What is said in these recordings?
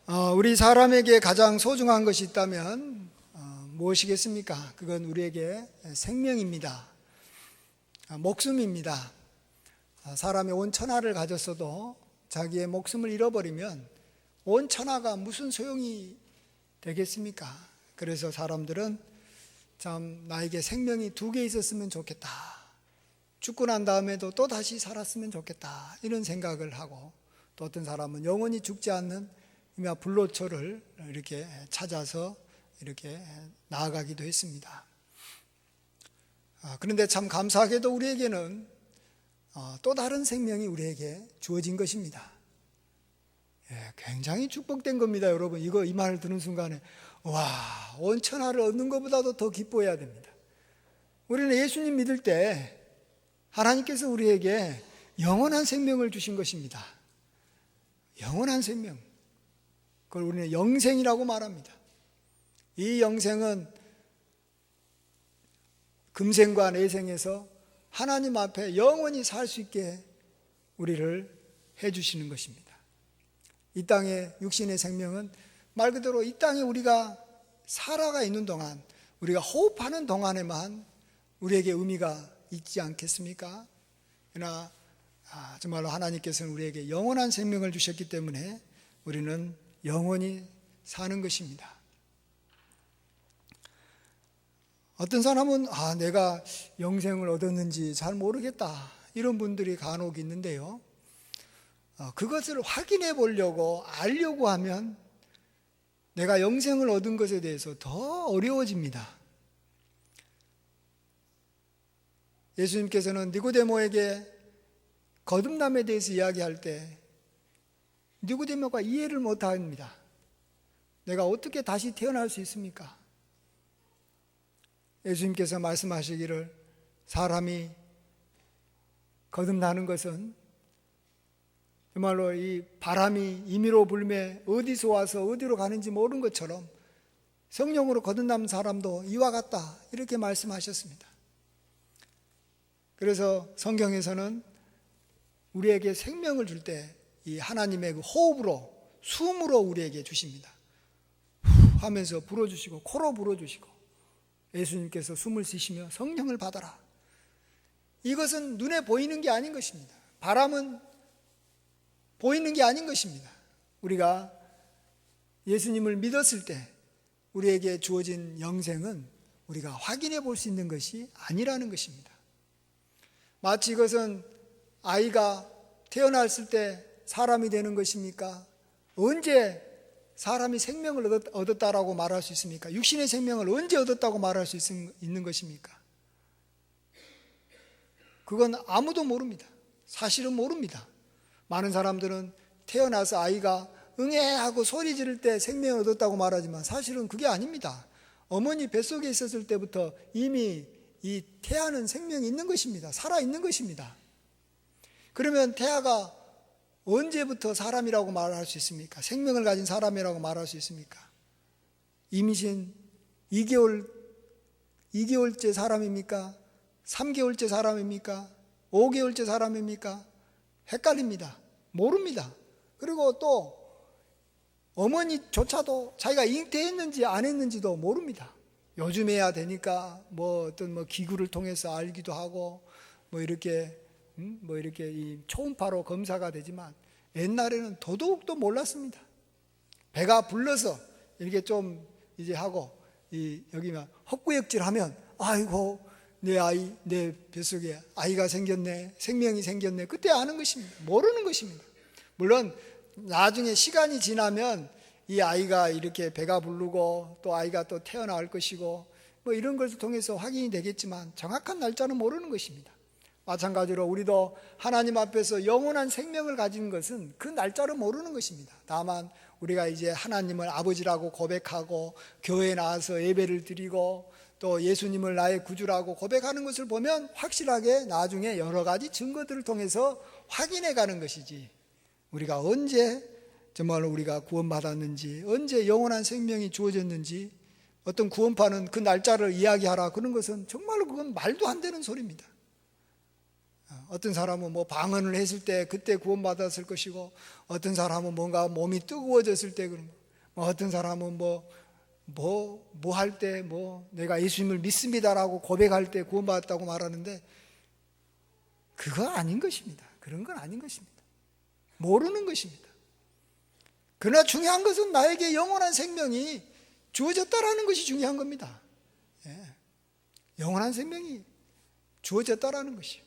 우리 사람에게 가장 소중한 것이 있다면 무엇이겠습니까? 그건 우리에게 생명입니다. 목숨입니다. 사람이 온 천하를 가졌어도 자기의 목숨을 잃어버리면 온 천하가 무슨 소용이 되겠습니까? 그래서 사람들은 참 나에게 생명이 2개 있었으면 좋겠다. 죽고 난 다음에도 또 다시 살았으면 좋겠다. 이런 생각을 하고, 또 어떤 사람은 영원히 죽지 않는 불로초를 이렇게 찾아서 이렇게 나아가기도 했습니다. 그런데 참 감사하게도 우리에게는 또 다른 생명이 우리에게 주어진 것입니다. 굉장히 축복된 겁니다, 여러분. 이 말을 듣는 순간에 온 천하를 얻는 것보다도 더 기뻐해야 됩니다. 우리는 예수님 믿을 때 하나님께서 우리에게 영원한 생명을 주신 것입니다. 영원한 생명. 그걸 우리는 영생이라고 말합니다. 이 영생은 금생과 내생에서 하나님 앞에 영원히 살 수 있게 우리를 해주시는 것입니다. 이 땅의 육신의 생명은 말 그대로 이 땅에 우리가 살아가 있는 동안, 우리가 호흡하는 동안에만 우리에게 의미가 있지 않겠습니까? 그러나 정말로 하나님께서는 우리에게 영원한 생명을 주셨기 때문에 우리는 영원히 사는 것입니다. 어떤 사람은 내가 영생을 얻었는지 잘 모르겠다, 이런 분들이 간혹 있는데요, 그것을 확인해 보려고 알려고 하면 내가 영생을 얻은 것에 대해서 더 어려워집니다. 예수님께서는 니고데모에게 거듭남에 대해서 이야기할 때 니고데모가 이해를 못합니다. 내가 어떻게 다시 태어날 수 있습니까? 예수님께서 말씀하시기를, 사람이 거듭나는 것은 정말로 이 바람이 임의로 불매 어디서 와서 어디로 가는지 모르는 것처럼 성령으로 거듭난 사람도 이와 같다, 이렇게 말씀하셨습니다. 그래서 성경에서는 우리에게 생명을 줄 때 이 하나님의 그 호흡으로, 숨으로 우리에게 주십니다. 후 하면서 불어주시고, 코로 불어주시고, 예수님께서 숨을 쉬시며 성령을 받아라. 이것은 눈에 보이는 게 아닌 것입니다. 바람은 보이는 게 아닌 것입니다. 우리가 예수님을 믿었을 때 우리에게 주어진 영생은 우리가 확인해 볼 수 있는 것이 아니라는 것입니다. 마치 이것은 아이가 태어났을 때 사람이 되는 것입니까? 언제 사람이 생명을 얻었다라고 말할 수 있습니까? 육신의 생명을 언제 얻었다고 말할 수 있는 것입니까? 그건 아무도 모릅니다. 사실은 모릅니다. 많은 사람들은 태어나서 아이가 응애 하고 소리 지를 때 생명을 얻었다고 말하지만 사실은 그게 아닙니다. 어머니 뱃속에 있었을 때부터 이미 이 태아는 생명이 있는 것입니다. 살아있는 것입니다. 그러면 태아가 언제부터 사람이라고 말할 수 있습니까? 생명을 가진 사람이라고 말할 수 있습니까? 임신 2개월째 사람입니까? 3개월째 사람입니까? 5개월째 사람입니까? 헷갈립니다. 모릅니다. 그리고 또 어머니조차도 자기가 잉태했는지 안 했는지도 모릅니다. 요즘에야 되니까 어떤 기구를 통해서 알기도 하고 이렇게 이 초음파로 검사가 되지만 옛날에는 더더욱도 몰랐습니다. 배가 불러서 이렇게 좀 이제 하고 여기만 헛구역질하면 아이고 내 뱃속에 아이가 생겼네, 생명이 생겼네, 그때 아는 것입니다. 모르는 것입니다. 물론 나중에 시간이 지나면 이 아이가 이렇게 배가 부르고 또 아이가 또 태어날 것이고 이런 것을 통해서 확인이 되겠지만 정확한 날짜는 모르는 것입니다. 마찬가지로 우리도 하나님 앞에서 영원한 생명을 가진 것은 그 날짜를 모르는 것입니다. 다만 우리가 이제 하나님을 아버지라고 고백하고 교회에 나와서 예배를 드리고 또 예수님을 나의 구주라고 고백하는 것을 보면 확실하게 나중에 여러 가지 증거들을 통해서 확인해 가는 것이지, 우리가 언제 정말로 우리가 구원받았는지, 언제 영원한 생명이 주어졌는지, 어떤 구원파는 그 날짜를 이야기하라 그런 것은 정말로 그건 말도 안 되는 소리입니다. 어떤 사람은 뭐 방언을 했을 때 그때 구원받았을 것이고, 어떤 사람은 뭔가 몸이 뜨거워졌을 때 그런 거, 어떤 사람은 뭐 할 때 내가 예수님을 믿습니다라고 고백할 때 구원받았다고 말하는데, 그거 아닌 것입니다. 그런 건 아닌 것입니다. 모르는 것입니다. 그러나 중요한 것은 나에게 영원한 생명이 주어졌다라는 것이 중요한 겁니다. 영원한 생명이 주어졌다라는 것이요.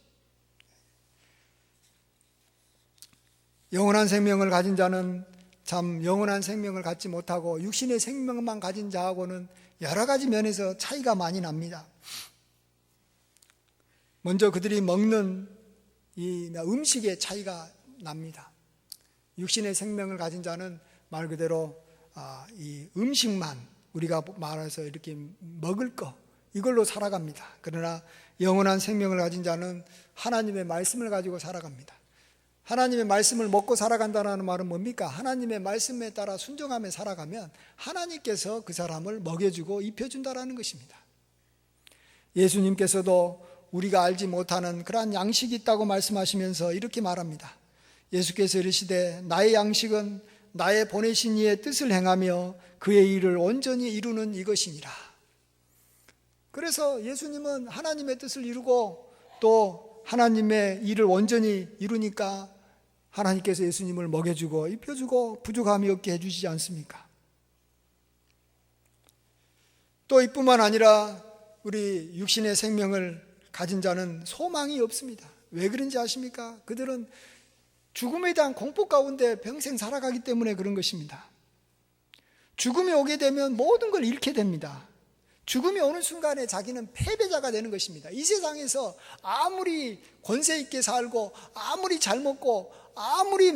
영원한 생명을 가진 자는 참 영원한 생명을 갖지 못하고 육신의 생명만 가진 자하고는 여러 가지 면에서 차이가 많이 납니다. 먼저 그들이 먹는 이 음식의 차이가 납니다. 육신의 생명을 가진 자는 말 그대로 이 음식만, 우리가 말해서 이렇게 먹을 거, 이걸로 살아갑니다. 그러나 영원한 생명을 가진 자는 하나님의 말씀을 가지고 살아갑니다. 하나님의 말씀을 먹고 살아간다는 말은 뭡니까? 하나님의 말씀에 따라 순종하며 살아가면 하나님께서 그 사람을 먹여주고 입혀준다는 것입니다. 예수님께서도 우리가 알지 못하는 그러한 양식이 있다고 말씀하시면서 이렇게 말합니다. 예수께서 이르시되 나의 양식은 나의 보내신 이의 뜻을 행하며 그의 일을 온전히 이루는 이것이니라. 그래서 예수님은 하나님의 뜻을 이루고 또 하나님의 일을 온전히 이루니까 하나님께서 예수님을 먹여주고 입혀주고 부족함이 없게 해주시지 않습니까? 또 이뿐만 아니라 우리 육신의 생명을 가진 자는 소망이 없습니다. 왜 그런지 아십니까? 그들은 죽음에 대한 공포 가운데 평생 살아가기 때문에 그런 것입니다. 죽음이 오게 되면 모든 걸 잃게 됩니다. 죽음이 오는 순간에 자기는 패배자가 되는 것입니다. 이 세상에서 아무리 권세 있게 살고 아무리 잘 먹고 아무리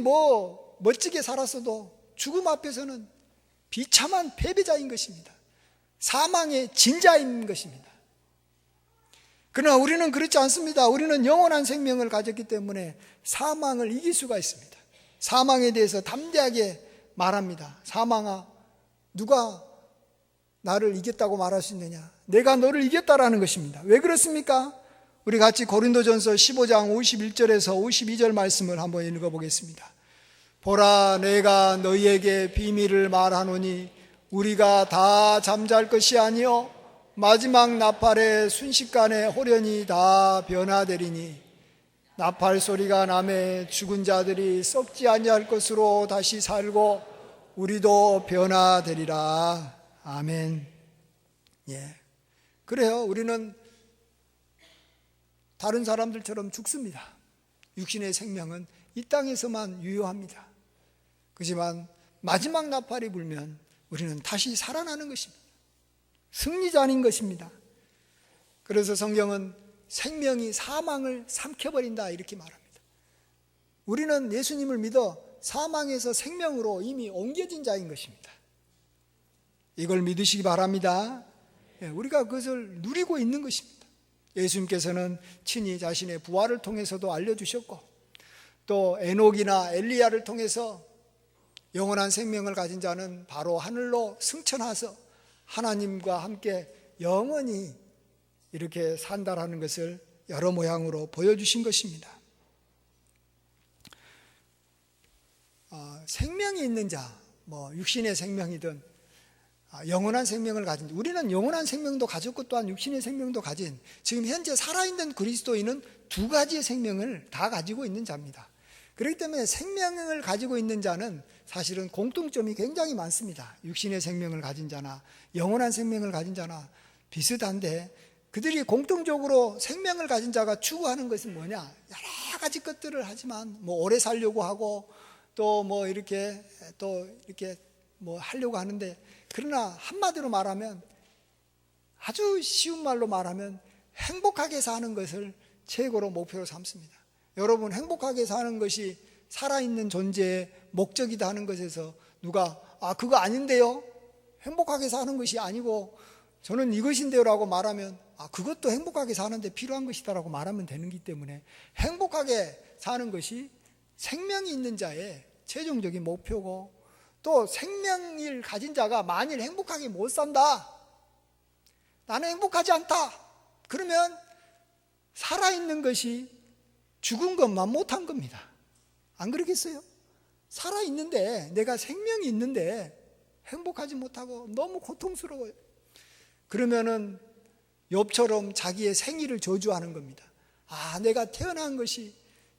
멋지게 살았어도 죽음 앞에서는 비참한 패배자인 것입니다. 사망의 진자인 것입니다. 그러나 우리는 그렇지 않습니다. 우리는 영원한 생명을 가졌기 때문에 사망을 이길 수가 있습니다. 사망에 대해서 담대하게 말합니다. 사망아, 누가 나를 이겼다고 말할 수 있느냐? 내가 너를 이겼다라는 것입니다. 왜 그렇습니까? 우리 같이 고린도전서 15장 51절에서 52절 말씀을 한번 읽어보겠습니다. 보라, 내가 너희에게 비밀을 말하노니 우리가 다 잠잘 것이 아니요 마지막 나팔의 순식간에 호련히 다 변화되리니 나팔 소리가 나매 죽은 자들이 썩지 아니할 것으로 다시 살고 우리도 변화되리라. 아멘. 예. 그래요. 우리는 다른 사람들처럼 죽습니다. 육신의 생명은 이 땅에서만 유효합니다. 그렇지만 마지막 나팔이 불면 우리는 다시 살아나는 것입니다. 승리자인 것입니다. 그래서 성경은 생명이 사망을 삼켜버린다 이렇게 말합니다. 우리는 예수님을 믿어 사망에서 생명으로 이미 옮겨진 자인 것입니다. 이걸 믿으시기 바랍니다. 우리가 그것을 누리고 있는 것입니다. 예수님께서는 친히 자신의 부활을 통해서도 알려주셨고 또 에녹이나 엘리야를 통해서 영원한 생명을 가진 자는 바로 하늘로 승천해서 하나님과 함께 영원히 이렇게 산다라는 것을 여러 모양으로 보여주신 것입니다. 생명이 있는 자, 육신의 생명이든 영원한 생명을 가진, 우리는 영원한 생명도 가졌고 또한 육신의 생명도 가진, 지금 현재 살아있는 그리스도인은 두 가지의 생명을 다 가지고 있는 자입니다. 그렇기 때문에 생명을 가지고 있는 자는 사실은 공통점이 굉장히 많습니다. 육신의 생명을 가진 자나 영원한 생명을 가진 자나 비슷한데, 그들이 공통적으로 생명을 가진 자가 추구하는 것은 뭐냐? 여러 가지 것들을 하지만 오래 살려고 하고 또 이렇게 하려고 하는데, 그러나 한마디로 말하면, 아주 쉬운 말로 말하면 행복하게 사는 것을 최고로 목표로 삼습니다. 여러분, 행복하게 사는 것이 살아있는 존재의 목적이다 하는 것에서 누가 그거 아닌데요? 행복하게 사는 것이 아니고 저는 이것인데요 라고 말하면 그것도 행복하게 사는데 필요한 것이다 라고 말하면 되는기 때문에, 행복하게 사는 것이 생명이 있는 자의 최종적인 목표고, 또 생명을 가진 자가 만일 행복하게 못 산다, 나는 행복하지 않다, 그러면 살아있는 것이 죽은 것만 못한 겁니다. 안 그러겠어요? 살아있는데, 내가 생명이 있는데 행복하지 못하고 너무 고통스러워요. 그러면은 욥처럼 자기의 생일을 저주하는 겁니다. 아, 내가 태어난 것이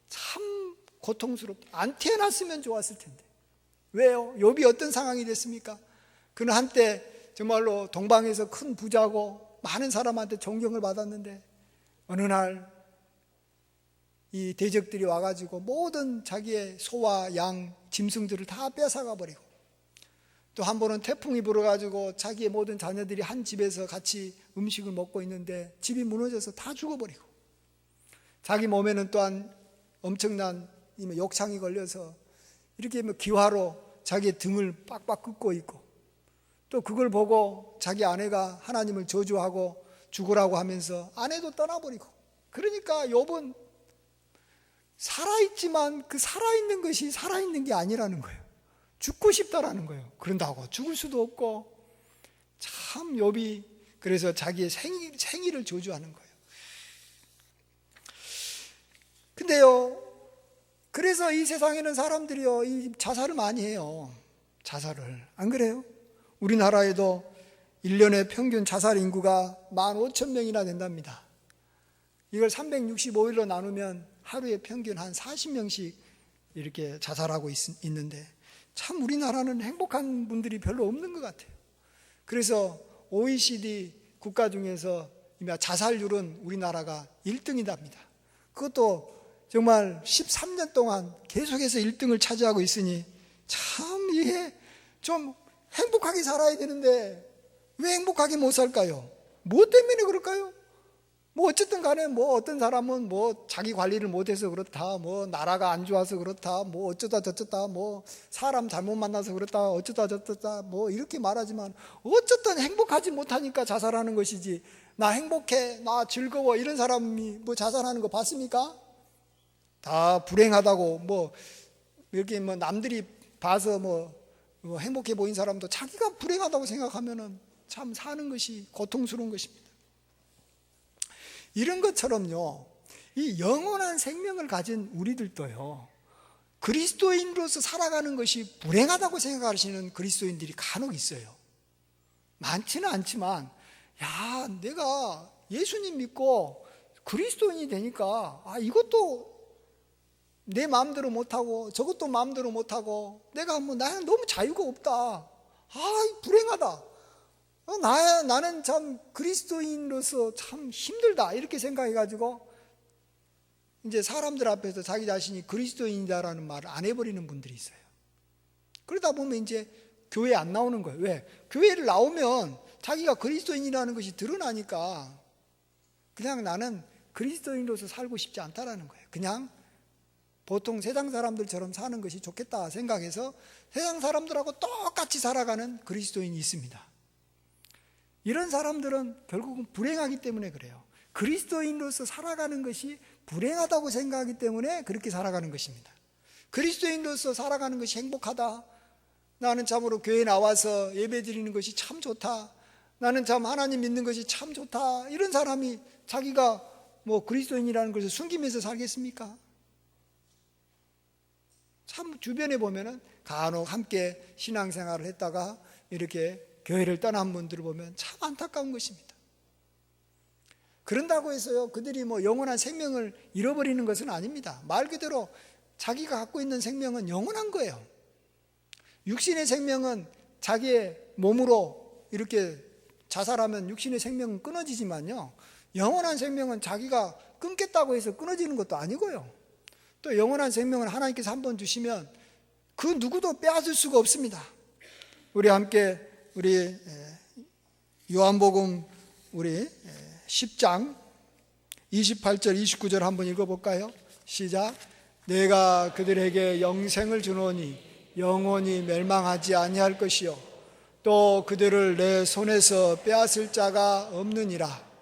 참 고통스럽다. 안 태어났으면 좋았을 텐데. 왜요? 욥이 어떤 상황이 됐습니까? 그는 한때 정말로 동방에서 큰 부자고 많은 사람한테 존경을 받았는데 어느 날 이 대적들이 와가지고 모든 자기의 소와 양, 짐승들을 다 뺏어가 버리고, 또 한 번은 태풍이 불어가지고 자기의 모든 자녀들이 한 집에서 같이 음식을 먹고 있는데 집이 무너져서 다 죽어버리고, 자기 몸에는 또한 엄청난 욕창이 걸려서 이렇게 기화로 자기의 등을 빡빡 긋고 있고, 또 그걸 보고 자기 아내가 하나님을 저주하고 죽으라고 하면서 아내도 떠나버리고, 그러니까 욥은 살아있지만 그 살아있는 것이 살아있는 게 아니라는 거예요. 죽고 싶다라는 거예요. 그런다고 죽을 수도 없고, 참 욥이 그래서 자기의 생일을 저주하는 거예요. 근데요, 그래서 이 세상에는 사람들이요, 이 자살을 많이 해요. 자살을. 안 그래요? 우리나라에도 1년에 평균 자살 인구가 15,000명이나 된답니다. 이걸 365일로 나누면 하루에 평균 한 40명씩 이렇게 자살하고 있는데, 참 우리나라는 행복한 분들이 별로 없는 것 같아요. 그래서 OECD 국가 중에서 자살률은 우리나라가 1등이답니다. 그것도 정말 13년 동안 계속해서 1등을 차지하고 있으니 참 이게 좀 행복하게 살아야 되는데 왜 행복하게 못 살까요? 무엇 때문에 그럴까요? 뭐 어쨌든 간에 뭐 어떤 사람은 뭐 자기 관리를 못해서 그렇다, 뭐 나라가 안 좋아서 그렇다, 뭐 어쩌다 저쩌다, 뭐 사람 잘못 만나서 그렇다, 어쩌다 저쩌다, 뭐 이렇게 말하지만 어쨌든 행복하지 못하니까 자살하는 것이지, 나 행복해, 나 즐거워, 이런 사람이 뭐 자살하는 거 봤습니까? 다 불행하다고, 뭐 이렇게 뭐 남들이 봐서 뭐 행복해 보인 사람도 자기가 불행하다고 생각하면은 참 사는 것이 고통스러운 것입니다. 이런 것처럼요, 이 영원한 생명을 가진 우리들도요, 그리스도인으로서 살아가는 것이 불행하다고 생각하시는 그리스도인들이 간혹 있어요. 많지는 않지만, 야, 내가 예수님 믿고 그리스도인이 되니까 이것도 내 마음대로 못하고 저것도 마음대로 못하고 내가 나는 너무 자유가 없다, 불행하다, 나는 참 그리스도인으로서 참 힘들다, 이렇게 생각해가지고 이제 사람들 앞에서 자기 자신이 그리스도인이다라는 말을 안 해버리는 분들이 있어요. 그러다 보면 이제 교회 안 나오는 거예요. 왜? 교회를 나오면 자기가 그리스도인이라는 것이 드러나니까 그냥 나는 그리스도인으로서 살고 싶지 않다라는 거예요. 그냥 보통 세상 사람들처럼 사는 것이 좋겠다 생각해서 세상 사람들하고 똑같이 살아가는 그리스도인이 있습니다. 이런 사람들은 결국은 불행하기 때문에 그래요. 그리스도인으로서 살아가는 것이 불행하다고 생각하기 때문에 그렇게 살아가는 것입니다. 그리스도인으로서 살아가는 것이 행복하다, 나는 참으로 교회 나와서 예배 드리는 것이 참 좋다, 나는 참 하나님 믿는 것이 참 좋다, 이런 사람이 자기가 뭐 그리스도인이라는 것을 숨기면서 살겠습니까? 참 주변에 보면은 간혹 함께 신앙생활을 했다가 이렇게 교회를 떠난 분들을 보면 참 안타까운 것입니다. 그런다고 해서요, 그들이 뭐 영원한 생명을 잃어버리는 것은 아닙니다. 말 그대로 자기가 갖고 있는 생명은 영원한 거예요. 육신의 생명은 자기의 몸으로 이렇게 자살하면 육신의 생명은 끊어지지만요, 영원한 생명은 자기가 끊겠다고 해서 끊어지는 것도 아니고요, 또 영원한 생명은 하나님께서 한번 주시면 그 누구도 빼앗을 수가 없습니다. 우리 함께 우리 요한복음 우리 10장 28절 29절 한번 읽어볼까요? 시작. 내가 그들에게 영생을 주노니 영원히 멸망하지 아니할 것이요 또 그들을 내 손에서 빼앗을 자가 없느니라.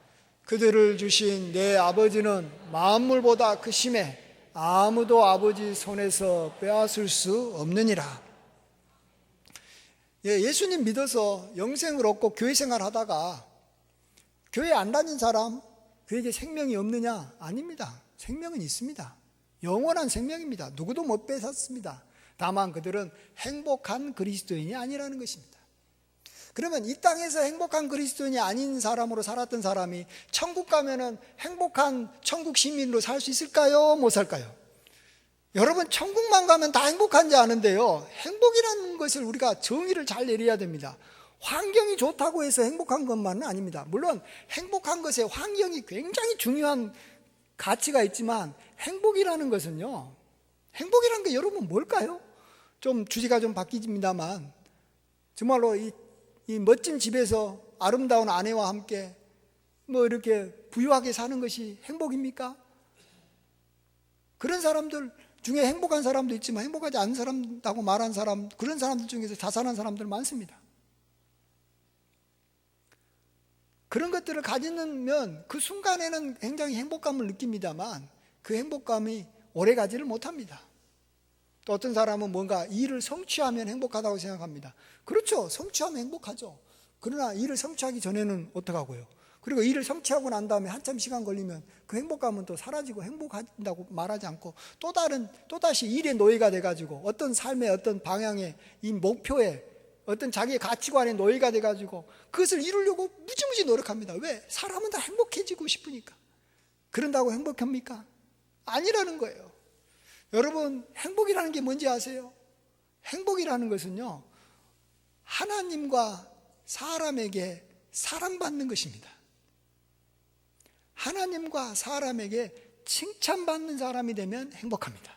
그들을 주신 내 아버지는 만물보다 크심에 아무도 아버지 손에서 빼앗을 수 없느니라. 예수님 믿어서 영생을 얻고 교회 생활하다가 교회 안 다닌 사람, 그에게 생명이 없느냐? 아닙니다. 생명은 있습니다. 영원한 생명입니다. 누구도 못 뺏었습니다. 다만 그들은 행복한 그리스도인이 아니라는 것입니다. 그러면 이 땅에서 행복한 그리스도인이 아닌 사람으로 살았던 사람이 천국 가면은 행복한 천국 시민으로 살 수 있을까요? 못 살까요? 여러분, 천국만 가면 다 행복한지 아는데요, 행복이라는 것을 우리가 정의를 잘 내려야 됩니다. 환경이 좋다고 해서 행복한 것만은 아닙니다. 물론 행복한 것에 환경이 굉장히 중요한 가치가 있지만, 행복이라는 것은요, 행복이라는 게 여러분 뭘까요? 좀 주제가 좀 바뀌집니다만, 정말로 이 멋진 집에서 아름다운 아내와 함께 뭐 이렇게 부유하게 사는 것이 행복입니까? 그런 사람들 중에 행복한 사람도 있지만 행복하지 않은 사람이라고 말한 사람, 그런 사람들 중에서 자살한 사람들 많습니다. 그런 것들을 가지면 그 순간에는 굉장히 행복감을 느낍니다만 그 행복감이 오래 가지를 못합니다. 또 어떤 사람은 뭔가 일을 성취하면 행복하다고 생각합니다. 그렇죠, 성취하면 행복하죠. 그러나 일을 성취하기 전에는 어떡하고요? 그리고 일을 성취하고 난 다음에 한참 시간 걸리면 그 행복감은 또 사라지고, 행복한다고 말하지 않고 또다시 일의 노예가 돼가지고 어떤 삶의 어떤 방향에, 이 목표에, 어떤 자기의 가치관의 노예가 돼가지고 그것을 이루려고 무지무지 노력합니다. 왜? 사람은 다 행복해지고 싶으니까. 그런다고 행복합니까? 아니라는 거예요. 여러분, 행복이라는 게 뭔지 아세요? 행복이라는 것은요, 하나님과 사람에게 사랑받는 것입니다. 하나님과 사람에게 칭찬받는 사람이 되면 행복합니다.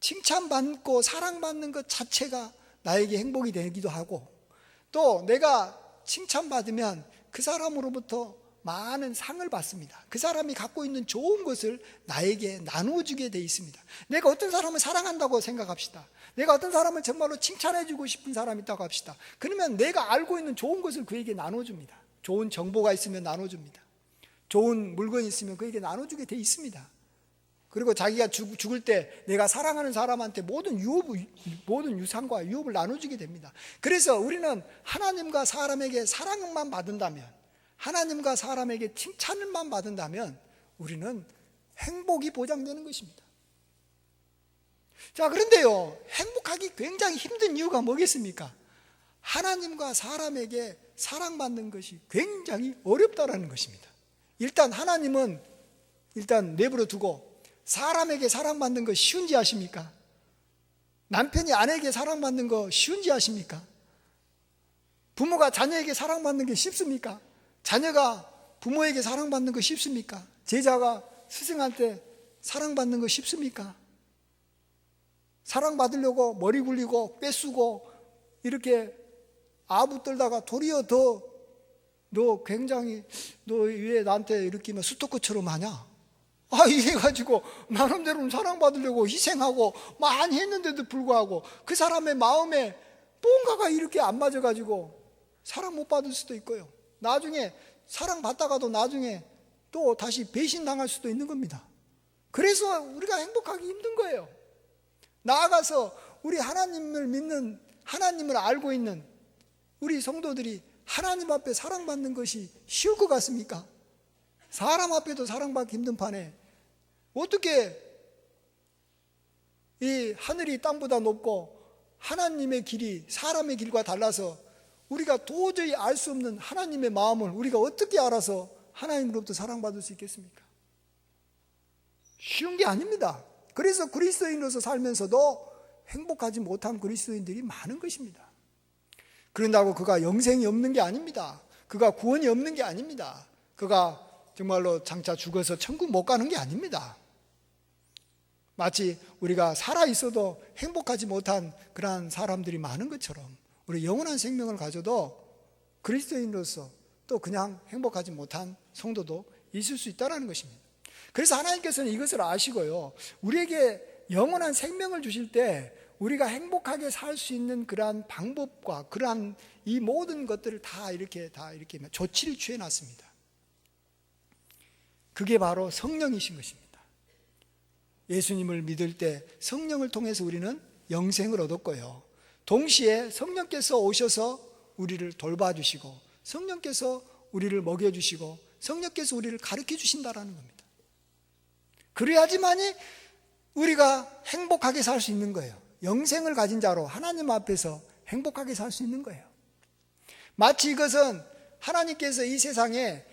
칭찬받고 사랑받는 것 자체가 나에게 행복이 되기도 하고, 또 내가 칭찬받으면 그 사람으로부터 많은 상을 받습니다. 그 사람이 갖고 있는 좋은 것을 나에게 나누어주게 돼 있습니다. 내가 어떤 사람을 사랑한다고 생각합시다. 내가 어떤 사람을 정말로 칭찬해주고 싶은 사람이 있다고 합시다. 그러면 내가 알고 있는 좋은 것을 그에게 나눠줍니다. 좋은 정보가 있으면 나눠줍니다. 좋은 물건이 있으면 그에게 나눠주게 돼 있습니다. 그리고 자기가 죽을 때 내가 사랑하는 사람한테 모든 유산과 유업을 나눠주게 됩니다. 그래서 우리는 하나님과 사람에게 사랑만 받는다면, 하나님과 사람에게 칭찬만 받는다면 우리는 행복이 보장되는 것입니다. 자, 그런데요, 행복하기 굉장히 힘든 이유가 뭐겠습니까? 하나님과 사람에게 사랑받는 것이 굉장히 어렵다라는 것입니다. 일단 하나님은 내버려 두고 사람에게 사랑받는 거 쉬운지 아십니까? 남편이 아내에게 사랑받는 거 쉬운지 아십니까? 부모가 자녀에게 사랑받는 게 쉽습니까? 자녀가 부모에게 사랑받는 거 쉽습니까? 제자가 스승한테 사랑받는 거 쉽습니까? 사랑받으려고 머리 굴리고 꿰쓰고 이렇게 아부 떨다가 도리어 너 왜 나한테 이렇게 스토커처럼 하냐? 이래가지고 나름대로는 사랑받으려고 희생하고 많이 했는데도 불구하고 그 사람의 마음에 뭔가가 이렇게 안 맞아가지고 사랑 못 받을 수도 있고요. 나중에 사랑받다가도 나중에 또 다시 배신당할 수도 있는 겁니다. 그래서 우리가 행복하기 힘든 거예요. 나아가서 우리 하나님을 믿는, 하나님을 알고 있는 우리 성도들이 하나님 앞에 사랑받는 것이 쉬울 것 같습니까? 사람 앞에도 사랑받기 힘든 판에 어떻게 이 하늘이 땅보다 높고 하나님의 길이 사람의 길과 달라서 우리가 도저히 알 수 없는 하나님의 마음을 우리가 어떻게 알아서 하나님으로부터 사랑받을 수 있겠습니까? 쉬운 게 아닙니다. 그래서 그리스도인으로서 살면서도 행복하지 못한 그리스도인들이 많은 것입니다. 그런다고 그가 영생이 없는 게 아닙니다. 그가 구원이 없는 게 아닙니다. 그가 정말로 장차 죽어서 천국 못 가는 게 아닙니다. 마치 우리가 살아있어도 행복하지 못한 그러한 사람들이 많은 것처럼 우리 영원한 생명을 가져도 그리스도인으로서 또 그냥 행복하지 못한 성도도 있을 수 있다는 것입니다. 그래서 하나님께서는 이것을 아시고요, 우리에게 영원한 생명을 주실 때 우리가 행복하게 살 수 있는 그러한 방법과 그러한 이 모든 것들을 다 이렇게 조치를 취해 놨습니다. 그게 바로 성령이신 것입니다. 예수님을 믿을 때 성령을 통해서 우리는 영생을 얻었고요, 동시에 성령께서 오셔서 우리를 돌봐주시고 성령께서 우리를 먹여주시고 성령께서 우리를 가르쳐 주신다라는 겁니다. 그래야지만이 우리가 행복하게 살 수 있는 거예요. 영생을 가진 자로 하나님 앞에서 행복하게 살 수 있는 거예요. 마치 이것은 하나님께서 이 세상에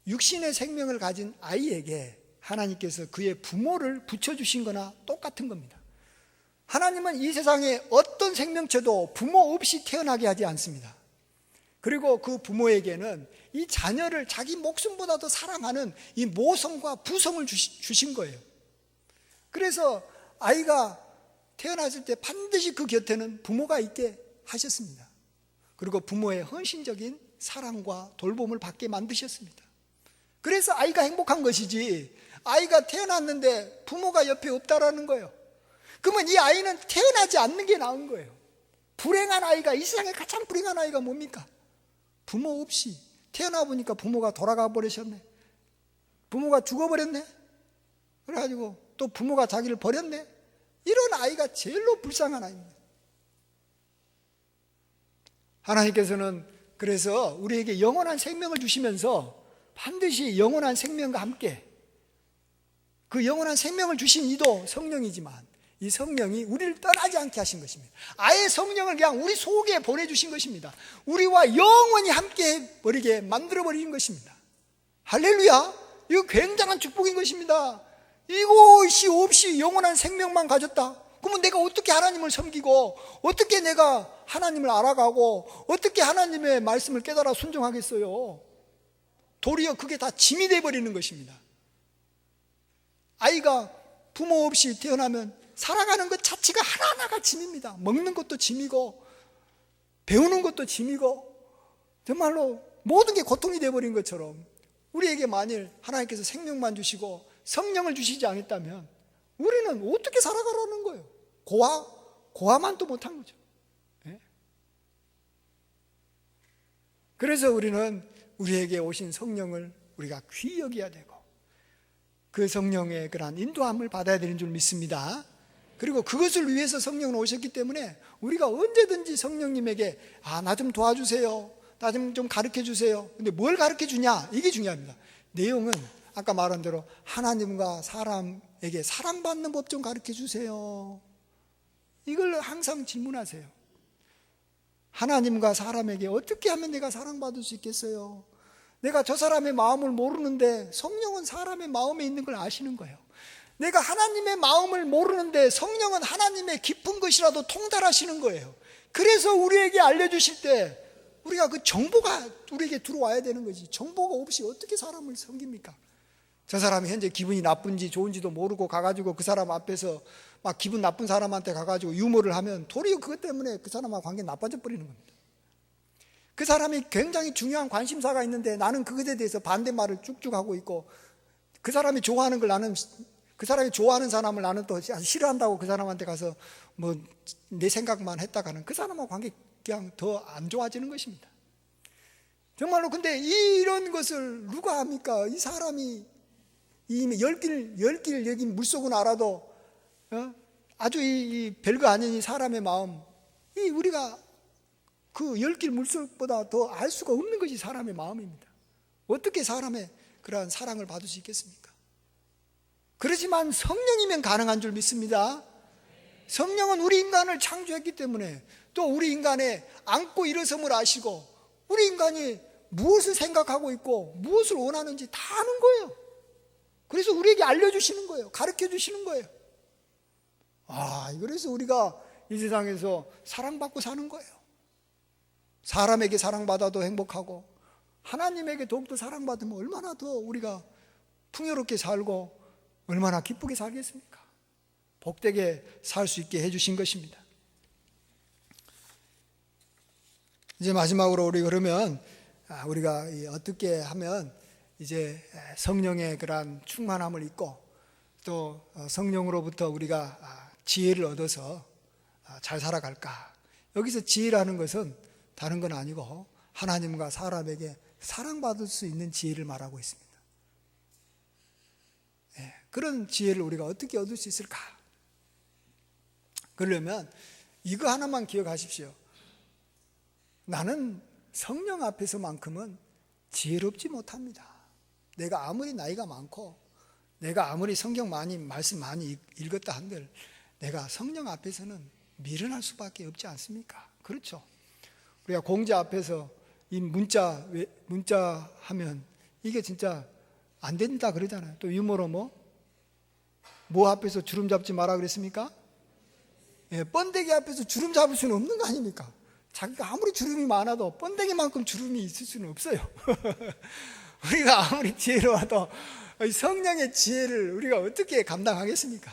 육신의 생명을 가진 아이에게 하나님께서 그의 부모를 붙여주신 거나 똑같은 겁니다. 하나님은 이 세상에 어떤 생명체도 부모 없이 태어나게 하지 않습니다. 그리고 그 부모에게는 이 자녀를 자기 목숨보다 더 사랑하는 이 모성과 부성을 주신 거예요. 그래서 아이가 태어났을 때 반드시 그 곁에는 부모가 있게 하셨습니다. 그리고 부모의 헌신적인 사랑과 돌봄을 받게 만드셨습니다. 그래서 아이가 행복한 것이지, 아이가 태어났는데 부모가 옆에 없다라는 거예요. 그러면 이 아이는 태어나지 않는 게 나은 거예요. 불행한 아이가, 이 세상에 가장 불행한 아이가 뭡니까? 부모 없이 태어나 보니까 부모가 돌아가 버리셨네, 부모가 죽어버렸네, 그래가지고 또 부모가 자기를 버렸네. 이런 아이가 제일로 불쌍한 아이입니다. 하나님께서는 그래서 우리에게 영원한 생명을 주시면서 반드시 영원한 생명과 함께, 그 영원한 생명을 주신 이도 성령이지만 이 성령이 우리를 떠나지 않게 하신 것입니다. 아예 성령을 그냥 우리 속에 보내주신 것입니다. 우리와 영원히 함께 버리게 만들어버린 것입니다. 할렐루야! 이거 굉장한 축복인 것입니다. 이것이 없이 영원한 생명만 가졌다? 그러면 내가 어떻게 하나님을 섬기고, 어떻게 내가 하나님을 알아가고, 어떻게 하나님의 말씀을 깨달아 순종하겠어요? 도리어 그게 다 짐이 되어버리는 것입니다. 아이가 부모 없이 태어나면 살아가는 것 자체가 하나하나가 짐입니다. 먹는 것도 짐이고, 배우는 것도 짐이고, 정말로 모든 게 고통이 되어버린 것처럼 우리에게 만일 하나님께서 생명만 주시고 성령을 주시지 않았다면 우리는 어떻게 살아가라는 거예요? 고아만 또 못한 거죠. 네? 그래서 우리는 우리에게 오신 성령을 우리가 귀히 여겨야 되고, 그 성령의 그러한 인도함을 받아야 되는 줄 믿습니다. 그리고 그것을 위해서 성령은 오셨기 때문에 우리가 언제든지 성령님에게 나 좀 도와주세요, 나 좀 가르쳐 주세요. 근데 뭘 가르쳐 주냐? 이게 중요합니다. 내용은 아까 말한 대로 하나님과 사람에게 사랑받는 법 좀 가르쳐 주세요. 이걸 항상 질문하세요. 하나님과 사람에게 어떻게 하면 내가 사랑받을 수 있겠어요? 내가 저 사람의 마음을 모르는데 성령은 사람의 마음에 있는 걸 아시는 거예요. 내가 하나님의 마음을 모르는데 성령은 하나님의 깊은 것이라도 통달하시는 거예요. 그래서 우리에게 알려주실 때 우리가 그 정보가 우리에게 들어와야 되는 거지. 정보가 없이 어떻게 사람을 섬깁니까? 저 사람이 현재 기분이 나쁜지 좋은지도 모르고 가가지고 그 사람 앞에서 막 기분 나쁜 사람한테 가가지고 유머를 하면 도리어 그것 때문에 그 사람하고 관계 나빠져 버리는 겁니다. 그 사람이 굉장히 중요한 관심사가 있는데 나는 그것에 대해서 반대말을 쭉쭉 하고 있고, 그 사람이 좋아하는 걸 나는, 그 사람이 좋아하는 사람을 나는 또 싫어한다고 그 사람한테 가서 뭐 내 생각만 했다가는 그 사람하고 관계 그냥 더 안 좋아지는 것입니다. 정말로. 근데 이런 것을 누가 합니까? 이 사람이 이미 열 길 여기 물속은 알아도 아주 이 별거 아닌 이 사람의 마음, 이 우리가 그 열 길 물속보다 더 알 수가 없는 것이 사람의 마음입니다. 어떻게 사람의 그러한 사랑을 받을 수 있겠습니까? 그렇지만 성령이면 가능한 줄 믿습니다. 성령은 우리 인간을 창조했기 때문에, 또 우리 인간의 앉고 일어섬을 아시고, 우리 인간이 무엇을 생각하고 있고 무엇을 원하는지 다 아는 거예요. 그래서 우리에게 알려주시는 거예요. 가르쳐 주시는 거예요. 그래서 우리가 이 세상에서 사랑받고 사는 거예요. 사람에게 사랑받아도 행복하고 하나님에게 더욱더 사랑받으면 얼마나 더 우리가 풍요롭게 살고 얼마나 기쁘게 살겠습니까? 복되게 살 수 있게 해주신 것입니다. 이제 마지막으로 우리 그러면 우리가 어떻게 하면 이제 성령의 그러한 충만함을 입고 또 성령으로부터 우리가 지혜를 얻어서 잘 살아갈까? 여기서 지혜라는 것은 다른 건 아니고 하나님과 사람에게 사랑받을 수 있는 지혜를 말하고 있습니다. 그런 지혜를 우리가 어떻게 얻을 수 있을까? 그러려면 이거 하나만 기억하십시오. 나는 성령 앞에서만큼은 지혜롭지 못합니다. 내가 아무리 나이가 많고 내가 아무리 성경 말씀 많이 읽었다 한들 내가 성령 앞에서는 미련할 수밖에 없지 않습니까? 그렇죠. 우리가 공자 앞에서 이 문자 하면 이게 진짜 안 된다 그러잖아요. 또 유머로 뭐 앞에서 주름 잡지 마라 그랬습니까? 예, 번데기 앞에서 주름 잡을 수는 없는 거 아닙니까? 자기가 아무리 주름이 많아도 번데기만큼 주름이 있을 수는 없어요. 우리가 아무리 지혜로워도 성령의 지혜를 우리가 어떻게 감당하겠습니까?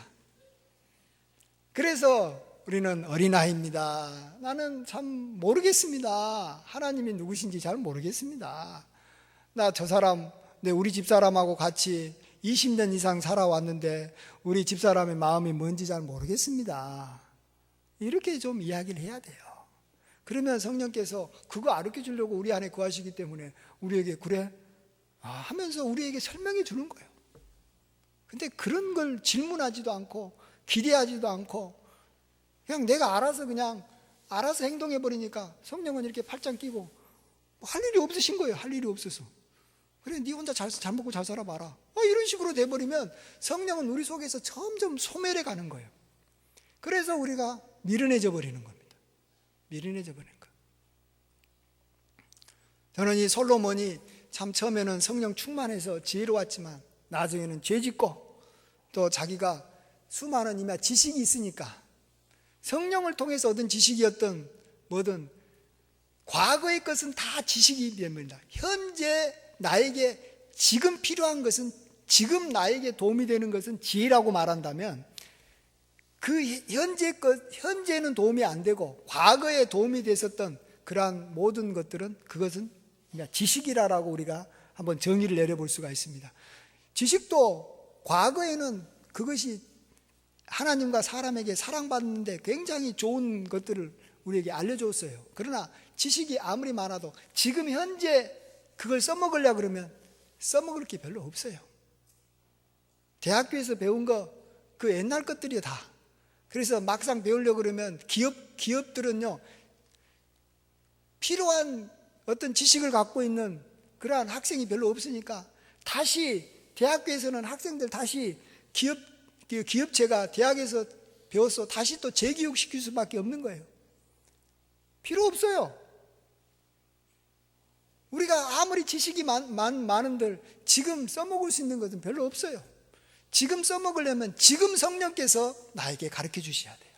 그래서 우리는 어린아이입니다. 나는 참 모르겠습니다. 하나님이 누구신지 잘 모르겠습니다. 나 저 사람, 우리 집사람하고 같이 20년 이상 살아왔는데 우리 집사람의 마음이 뭔지 잘 모르겠습니다. 이렇게 좀 이야기를 해야 돼요. 그러면 성령께서 그거 가르쳐 주려고 우리 안에 거하시기 때문에 우리에게 그래? 하면서 우리에게 설명해 주는 거예요. 근데 그런 걸 질문하지도 않고 기대하지도 않고 그냥 내가 알아서 행동해 버리니까 성령은 이렇게 팔짱 끼고 할 일이 없으신 거예요. 할 일이 없어서. 그래, 네 혼자 잘 먹고 잘 살아봐라. 이런 식으로 돼버리면 성령은 우리 속에서 점점 소멸해 가는 거예요. 그래서 우리가 미련해져 버리는 겁니다. 미련해져 버리는 거예요. 저는 이 솔로몬이 참 처음에는 성령 충만해서 지혜로웠지만 나중에는 죄짓고 또 자기가 수많은 이미 지식이 있으니까 성령을 통해서 얻은 지식이었던 뭐든 과거의 것은 다 지식이 됩니다. 현재 나에게 지금 필요한 것은, 지금 나에게 도움이 되는 것은 지혜라고 말한다면 그 현재는 도움이 안 되고 과거에 도움이 됐었던 그러한 모든 것들은 그것은 그냥 지식이라고 우리가 한번 정의를 내려볼 수가 있습니다. 지식도 과거에는 그것이 하나님과 사람에게 사랑받는데 굉장히 좋은 것들을 우리에게 알려줬어요. 그러나 지식이 아무리 많아도 지금 현재 그걸 써먹으려고 그러면 써먹을 게 별로 없어요. 대학교에서 배운 거 그 옛날 것들이요 다. 그래서 막상 배우려고 그러면 기업들은요 필요한 어떤 지식을 갖고 있는 그러한 학생이 별로 없으니까 다시 대학교에서는 학생들 다시 기업체가 대학에서 배워서 다시 또 재교육시킬 수밖에 없는 거예요. 필요 없어요. 우리가 아무리 지식이 많은들 지금 써먹을 수 있는 것은 별로 없어요. 지금 써먹으려면 지금 성령께서 나에게 가르쳐 주셔야 돼요.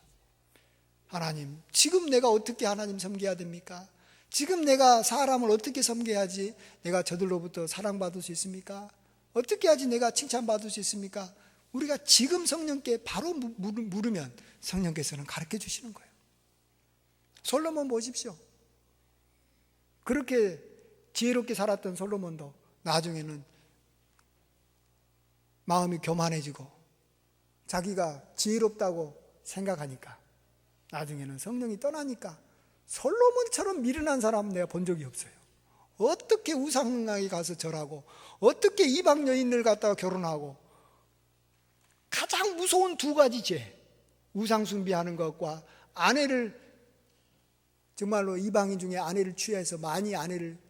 하나님, 지금 내가 어떻게 하나님 섬겨야 됩니까? 지금 내가 사람을 어떻게 섬겨야지 내가 저들로부터 사랑받을 수 있습니까? 어떻게 해야지 내가 칭찬받을 수 있습니까? 우리가 지금 성령께 바로 물으면 성령께서는 가르쳐 주시는 거예요. 솔로몬 보십시오. 그렇게 지혜롭게 살았던 솔로몬도 나중에는 마음이 교만해지고 자기가 지혜롭다고 생각하니까 나중에는 성령이 떠나니까 솔로몬처럼 미련한 사람 내가 본 적이 없어요. 어떻게 우상에 가서 절하고 어떻게 이방 여인을 갖다가 결혼하고 가장 무서운 두 가지 죄, 우상 숭배하는 것과 아내를 정말로 이방인 중에 아내를 취해서 많이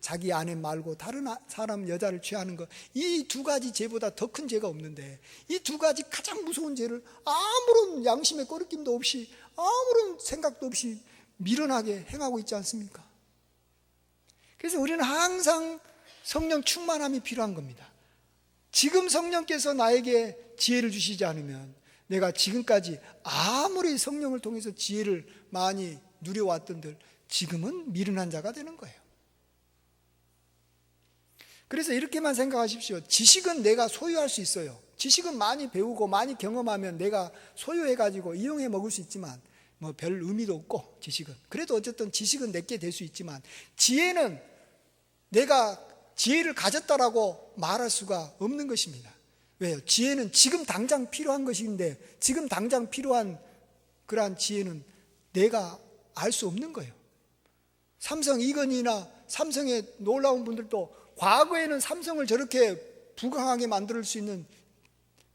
자기 아내 말고 다른 사람 여자를 취하는 것, 이 두 가지 죄보다 더 큰 죄가 없는데 이 두 가지 가장 무서운 죄를 아무런 양심의 꺼리낌도 없이 아무런 생각도 없이 미련하게 행하고 있지 않습니까? 그래서 우리는 항상 성령 충만함이 필요한 겁니다. 지금 성령께서 나에게 지혜를 주시지 않으면 내가 지금까지 아무리 성령을 통해서 지혜를 많이 누려왔던들 지금은 미련한 자가 되는 거예요. 그래서 이렇게만 생각하십시오. 지식은 내가 소유할 수 있어요. 지식은 많이 배우고 많이 경험하면 내가 소유해가지고 이용해 먹을 수 있지만 뭐 별 의미도 없고 지식은. 그래도 어쨌든 지식은 내게 될 수 있지만 지혜는 내가 지혜를 가졌다라고 말할 수가 없는 것입니다. 왜요? 지혜는 지금 당장 필요한 것인데 지금 당장 필요한 그러한 지혜는 내가 알 수 없는 거예요. 삼성 이건희나 삼성의 놀라운 분들도 과거에는 삼성을 저렇게 부강하게 만들 수 있는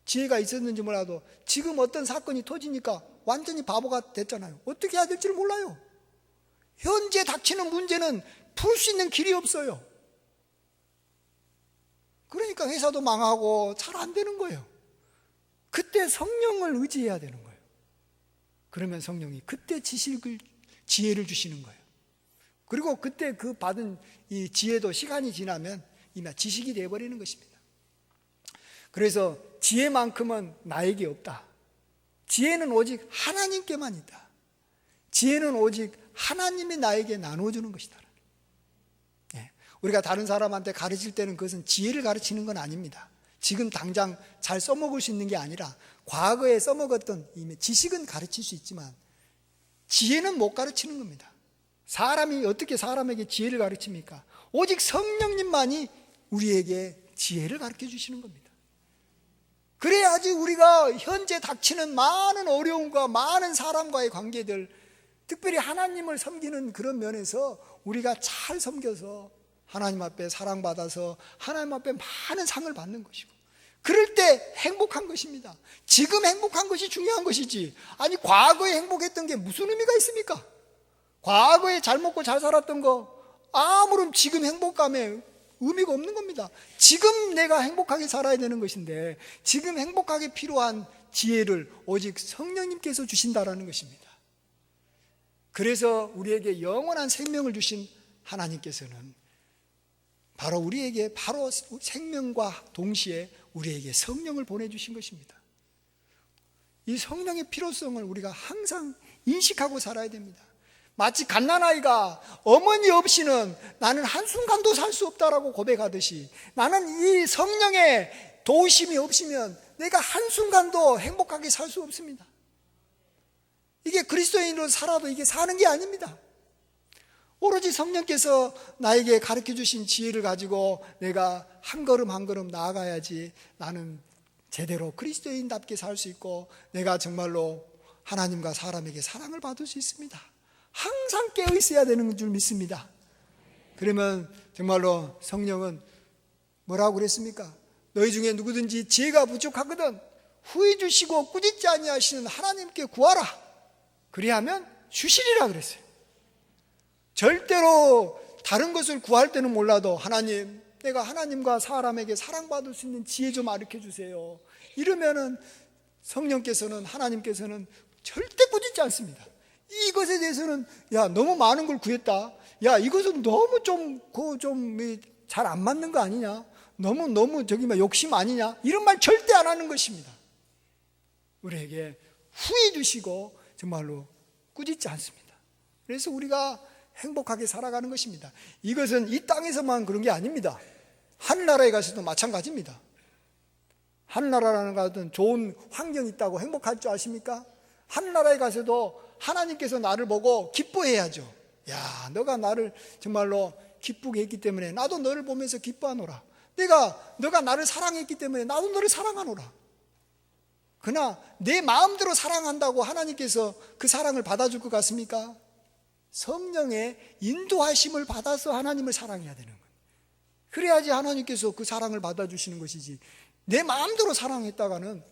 지혜가 있었는지 몰라도 지금 어떤 사건이 터지니까 완전히 바보가 됐잖아요. 어떻게 해야 될지를 몰라요. 현재 닥치는 문제는 풀 수 있는 길이 없어요. 그러니까 회사도 망하고 잘 안 되는 거예요. 그때 성령을 의지해야 되는 거예요. 그러면 성령이 그때 지혜를 주시는 거예요. 그리고 그때 그 받은 이 지혜도 시간이 지나면 이미 지식이 되어버리는 것입니다. 그래서 지혜만큼은 나에게 없다. 지혜는 오직 하나님께만 있다. 지혜는 오직 하나님이 나에게 나눠주는 것이다. 우리가 다른 사람한테 가르칠 때는 그것은 지혜를 가르치는 건 아닙니다. 지금 당장 잘 써먹을 수 있는 게 아니라 과거에 써먹었던 이미 지식은 가르칠 수 있지만 지혜는 못 가르치는 겁니다. 사람이 어떻게 사람에게 지혜를 가르칩니까? 오직 성령님만이 우리에게 지혜를 가르쳐 주시는 겁니다. 그래야지 우리가 현재 닥치는 많은 어려움과 많은 사람과의 관계들, 특별히 하나님을 섬기는 그런 면에서 우리가 잘 섬겨서 하나님 앞에 사랑받아서 하나님 앞에 많은 상을 받는 것이고, 그럴 때 행복한 것입니다. 지금 행복한 것이 중요한 것이지, 아니 과거에 행복했던 게 무슨 의미가 있습니까? 과거에 잘 먹고 잘 살았던 거 아무런 지금 행복감에 의미가 없는 겁니다. 지금 내가 행복하게 살아야 되는 것인데, 지금 행복하게 필요한 지혜를 오직 성령님께서 주신다라는 것입니다. 그래서 우리에게 영원한 생명을 주신 하나님께서는 바로 우리에게 바로 생명과 동시에 우리에게 성령을 보내주신 것입니다. 이 성령의 필요성을 우리가 항상 인식하고 살아야 됩니다. 마치 갓난아이가 어머니 없이는 나는 한순간도 살 수 없다라고 고백하듯이, 나는 이 성령의 도우심이 없으면 내가 한순간도 행복하게 살 수 없습니다. 이게 그리스도인으로 살아도 이게 사는 게 아닙니다. 오로지 성령께서 나에게 가르쳐 주신 지혜를 가지고 내가 한 걸음 한 걸음 나아가야지 나는 제대로 그리스도인답게 살 수 있고, 내가 정말로 하나님과 사람에게 사랑을 받을 수 있습니다. 항상 깨어 있어야 되는 줄 믿습니다. 그러면 정말로 성령은 뭐라고 그랬습니까? 너희 중에 누구든지 지혜가 부족하거든 후히 주시고 꾸짖지 아니하시는 하나님께 구하라. 그리하면 주시리라 그랬어요. 절대로 다른 것을 구할 때는 몰라도, 하나님, 내가 하나님과 사람에게 사랑받을 수 있는 지혜 좀 가르쳐 주세요. 이러면은 성령께서는, 하나님께서는 절대 꾸짖지 않습니다. 이것에 대해서는 야, 너무 많은 걸 구했다. 야, 이것은 너무 좀 잘 안 맞는 거 아니냐? 너무 저기 욕심 아니냐? 이런 말 절대 안 하는 것입니다. 우리에게 후히 주시고 정말로 꾸짖지 않습니다. 그래서 우리가 행복하게 살아가는 것입니다. 이것은 이 땅에서만 그런 게 아닙니다. 하늘나라에 가서도 마찬가지입니다. 하늘나라라는 것은 좋은 환경이 있다고 행복할 줄 아십니까? 하늘나라에 가서도 하나님께서 나를 보고 기뻐해야죠. 야, 너가 나를 정말로 기쁘게 했기 때문에 나도 너를 보면서 기뻐하노라. 너가 나를 사랑했기 때문에 나도 너를 사랑하노라. 그러나 내 마음대로 사랑한다고 하나님께서 그 사랑을 받아줄 것 같습니까? 성령의 인도하심을 받아서 하나님을 사랑해야 되는 거예요. 그래야지 하나님께서 그 사랑을 받아주시는 것이지, 내 마음대로 사랑했다가는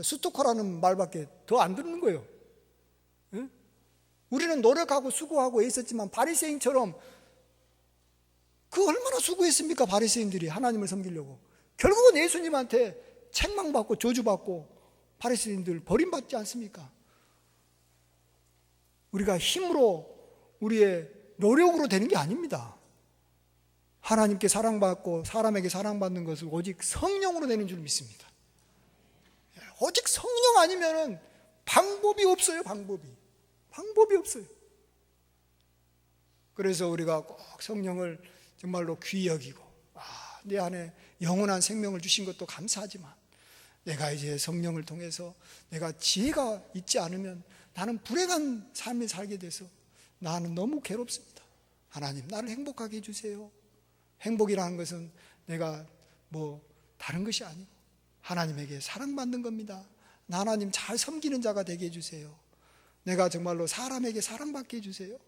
스토커라는 말밖에 더 안 듣는 거예요. 응? 우리는 노력하고 수고하고 애썼지만 바리새인처럼, 그 얼마나 수고했습니까? 바리새인들이 하나님을 섬기려고. 결국은 예수님한테 책망받고 저주받고 바리새인들 버림받지 않습니까? 우리가 힘으로, 우리의 노력으로 되는 게 아닙니다. 하나님께 사랑받고 사람에게 사랑받는 것은 오직 성령으로 되는 줄 믿습니다. 오직 성령 아니면은 방법이 없어요. 방법이 없어요. 그래서 우리가 꼭 성령을 정말로 귀히 여기고, 내 안에 영원한 생명을 주신 것도 감사하지만, 내가 이제 성령을 통해서 내가 지혜가 있지 않으면 나는 불행한 삶을 살게 돼서 나는 너무 괴롭습니다. 하나님, 나를 행복하게 해주세요. 행복이라는 것은 내가 다른 것이 아니고 하나님에게 사랑받는 겁니다. 나 하나님 잘 섬기는 자가 되게 해주세요. 내가 정말로 사람에게 사랑받게 해주세요.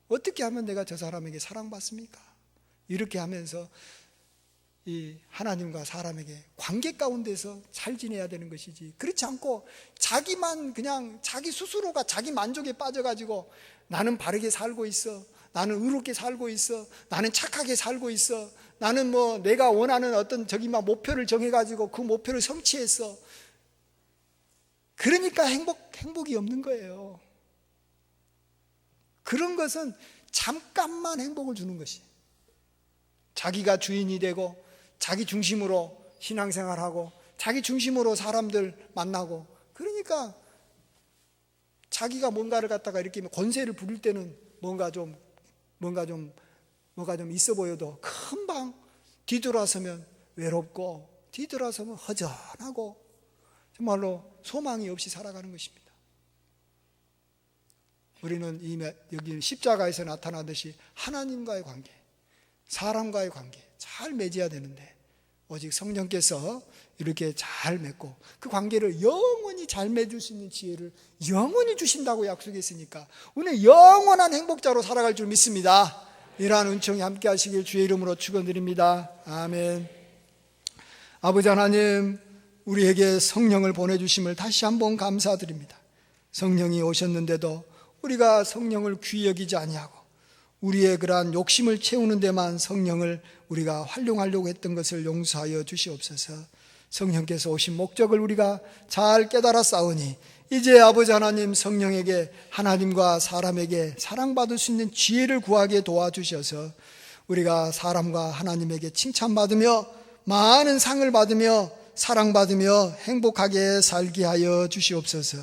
어떻게 하면 내가 저 사람에게 사랑받습니까? 이렇게 하면서 이 하나님과 사람에게 관계 가운데서 잘 지내야 되는 것이지, 그렇지 않고 자기만 그냥 자기 스스로가 자기 만족에 빠져가지고 나는 바르게 살고 있어, 나는 의롭게 살고 있어, 나는 착하게 살고 있어, 나는 뭐 내가 원하는 어떤 막 목표를 정해가지고 그 목표를 성취했어. 그러니까 행복이 없는 거예요. 그런 것은 잠깐만 행복을 주는 것이, 자기가 주인이 되고 자기 중심으로 신앙생활하고 자기 중심으로 사람들 만나고, 그러니까 자기가 뭔가를 갖다가 이렇게 권세를 부릴 때는 뭔가 좀 있어 보여도 금방 뒤돌아서면 외롭고 뒤돌아서면 허전하고 정말로 소망이 없이 살아가는 것입니다. 우리는 여기 십자가에서 나타나듯이 하나님과의 관계, 사람과의 관계 잘 맺어야 되는데, 오직 성령께서 이렇게 잘 맺고 그 관계를 영원히 잘 맺을 수 있는 지혜를 영원히 주신다고 약속했으니까 우리는 영원한 행복자로 살아갈 줄 믿습니다. 이러한 은총이 함께 하시길 주의 이름으로 축원드립니다. 아멘. 아버지 하나님, 우리에게 성령을 보내주심을 다시 한번 감사드립니다. 성령이 오셨는데도 우리가 성령을 귀히 여기지 아니하고 우리의 그러한 욕심을 채우는 데만 성령을 우리가 활용하려고 했던 것을 용서하여 주시옵소서. 성령께서 오신 목적을 우리가 잘 깨달아 싸우니 이제 아버지 하나님, 성령에게 하나님과 사람에게 사랑받을 수 있는 지혜를 구하게 도와주셔서 우리가 사람과 하나님에게 칭찬받으며 많은 상을 받으며 사랑받으며 행복하게 살게 하여 주시옵소서.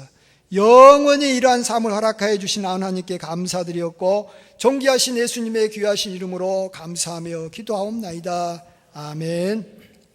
영원히 이러한 삶을 허락하여 주신 하나님께 감사드리었고 존귀하신 예수님의 귀하신 이름으로 감사하며 기도하옵나이다. 아멘.